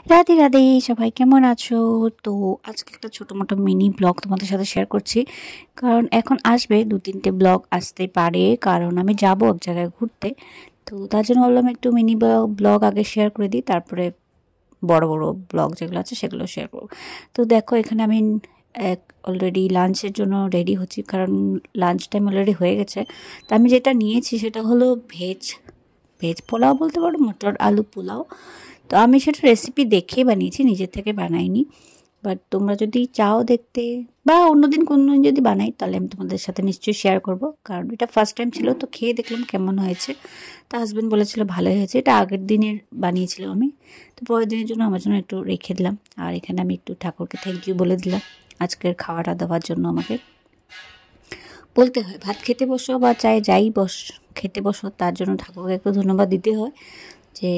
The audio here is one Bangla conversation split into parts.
রাধে রাধে, সবাই কেমন আছো? তো আজকে একটা ছোটো-মোটো মিনি ব্লগ তোমাদের সাথে শেয়ার করছি। কারণ এখন আসবে ২-৩টে ব্লগ আসতে পারে, কারণ আমি যাব এক জায়গায় ঘুরতে। তো তার জন্য ভাবলাম একটু মিনি ব্লগ আগে শেয়ার করে দিই, তারপরে বড় বড় ব্লগ যেগুলো আছে সেগুলো শেয়ার করব। তো দেখো এখানে আমি অলরেডি লাঞ্চের জন্য রেডি হচ্ছি, কারণ লাঞ্চ টাইম অলরেডি হয়ে গেছে। তো আমি যেটা নিয়েছি সেটা হলো ভেজ পোলাও বলতে পারো, মটর আলু পোলাও। তো আমি সেটা রেসিপি দেখে বানিয়েছি, নিজের থেকে বানাইনি। বাট তোমরা যদি চাও দেখতে বা অন্যদিন কোনোদিন যদি বানাই, তাহলে আমি তোমাদের সাথে নিশ্চয়ই শেয়ার করব। কারণ এটা ফার্স্ট টাইম ছিল, তো খেয়ে দেখলাম কেমন হয়েছে। তো হাজব্যান্ড বলেছিল ভালোই হয়েছে। এটা আগের দিনের বানিয়েছিলাম আমি, তো পরের দিনের জন্য আমার জন্য একটু রেখে দিলাম। আর এখানে আমি একটু ঠাকুরকে থ্যাংক ইউ বলে দিলাম আজকের খাওয়াটা দেওয়ার জন্য। আমাকে বলতে হয়, ভাত খেতে বসো বা যাই খেতে বসো, তার জন্য ঠাকুরকে একটু ধন্যবাদ দিতে হয় যে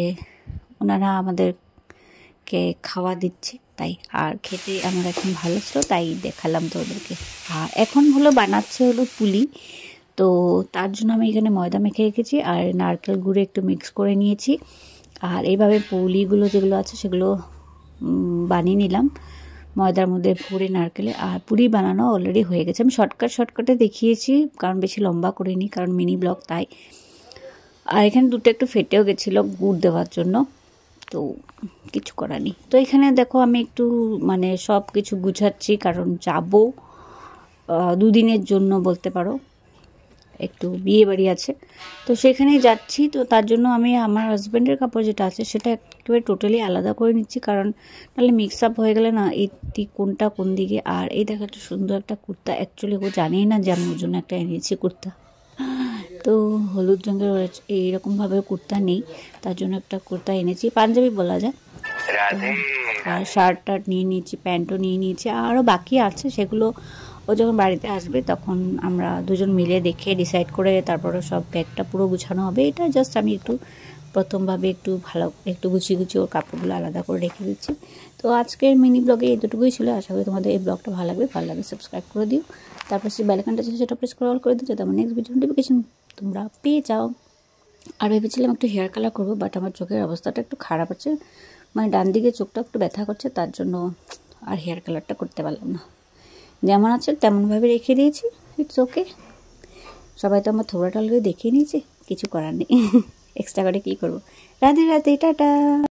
ওনারা আমাদেরকে খাওয়া দিচ্ছে। তাই আর খেতে আমার এখন ভালো ছিল, তাই দেখালাম তোদেরকে। আর এখন বানাচ্ছে পুলি। তো তার জন্য আমি এখানে ময়দা মেখে রেখেছি আর নারকেল গুঁড়ো একটু মিক্স করে নিয়েছি। আর এইভাবে পুলিগুলো যেগুলো আছে সেগুলো বানিয়ে নিলাম ময়দার মধ্যে ভরে নারকেলে। আর পুরি বানানো অলরেডি হয়ে গেছে। আমি শর্টকাটে দেখিয়েছি, কারণ বেশি লম্বা করিনি, কারণ মিনি ব্লগ তাই। আর এখানে দুটো একটু ফেটেও গেছিলো গুড় দেওয়ার জন্য, তো কিছু করার নেই। তো এখানে দেখো আমি একটু সব কিছু গুছাচ্ছি, কারণ যাব 2 দিনের জন্য বলতে পারো, একটু বিয়ে বাড়ি আছে, তো সেখানেই যাচ্ছি। তো তার জন্য আমি আমার হাজব্যান্ডের কাপড় যেটা আছে সেটা একেবারে টোটালি আলাদা করে নিচ্ছি, কারণ নাহলে মিক্স আপ হয়ে গেলে না এই কোনটা কোন দিকে। আর এই দেখো একটা সুন্দর একটা কুর্তা, অ্যাকচুয়ালি ও জানেই না যে আমি ওর জন্য একটা এনেছি কুর্তা। তো হলুদ রঙের এইরকমভাবে কুর্তা নেই, তার জন্য একটা কুর্তা এনেছি, পাঞ্জাবি বলা যায়। আর শার্ট নিয়ে নিয়েছি, প্যান্টও নিয়ে নিয়েছি, আরও বাকি আছে। সেগুলো ও যখন বাড়িতে আসবে তখন আমরা দুজন মিলে দেখে ডিসাইড করে তারপরে সব ব্যাগটা পুরো গুছানো হবে। এটা জাস্ট আমি একটু প্রথমভাবে একটু গুছিয়ে ওর কাপড়গুলো আলাদা করে রেখে দিচ্ছি। তো আজকের মিনি ব্লগে এতটুকুই ছিল। আশা করি তোমাদের এই ব্লগটা ভালো লাগবে সাবস্ক্রাইব করে দিও। তারপর সেই বেলাইকনটা আছে সেটা প্রেস করে অল করে দিও, যাতে আমার নেক্সট ভিডিও নোটিফিকেশন তোমরা পেয়ে যাও। আর ভেবেছিলাম একটু হেয়ার কালার করবো, বাট আমার চোখের অবস্থাটা একটু খারাপ আছে, ডান দিকে চোখটা একটু ব্যথা করছে, তার জন্য আর হেয়ার কালারটা করতে পারলাম না। যেমন আছে তেমনভাবে রেখে দিয়েছি, ইটস ওকে। সবাই তো আমার থোড়াটা অলরেডি দেখিয়ে নিয়েছে, কিছু করার নেই। এক্সট্রা করে কী করবো। রাধে রাধে, টাটা।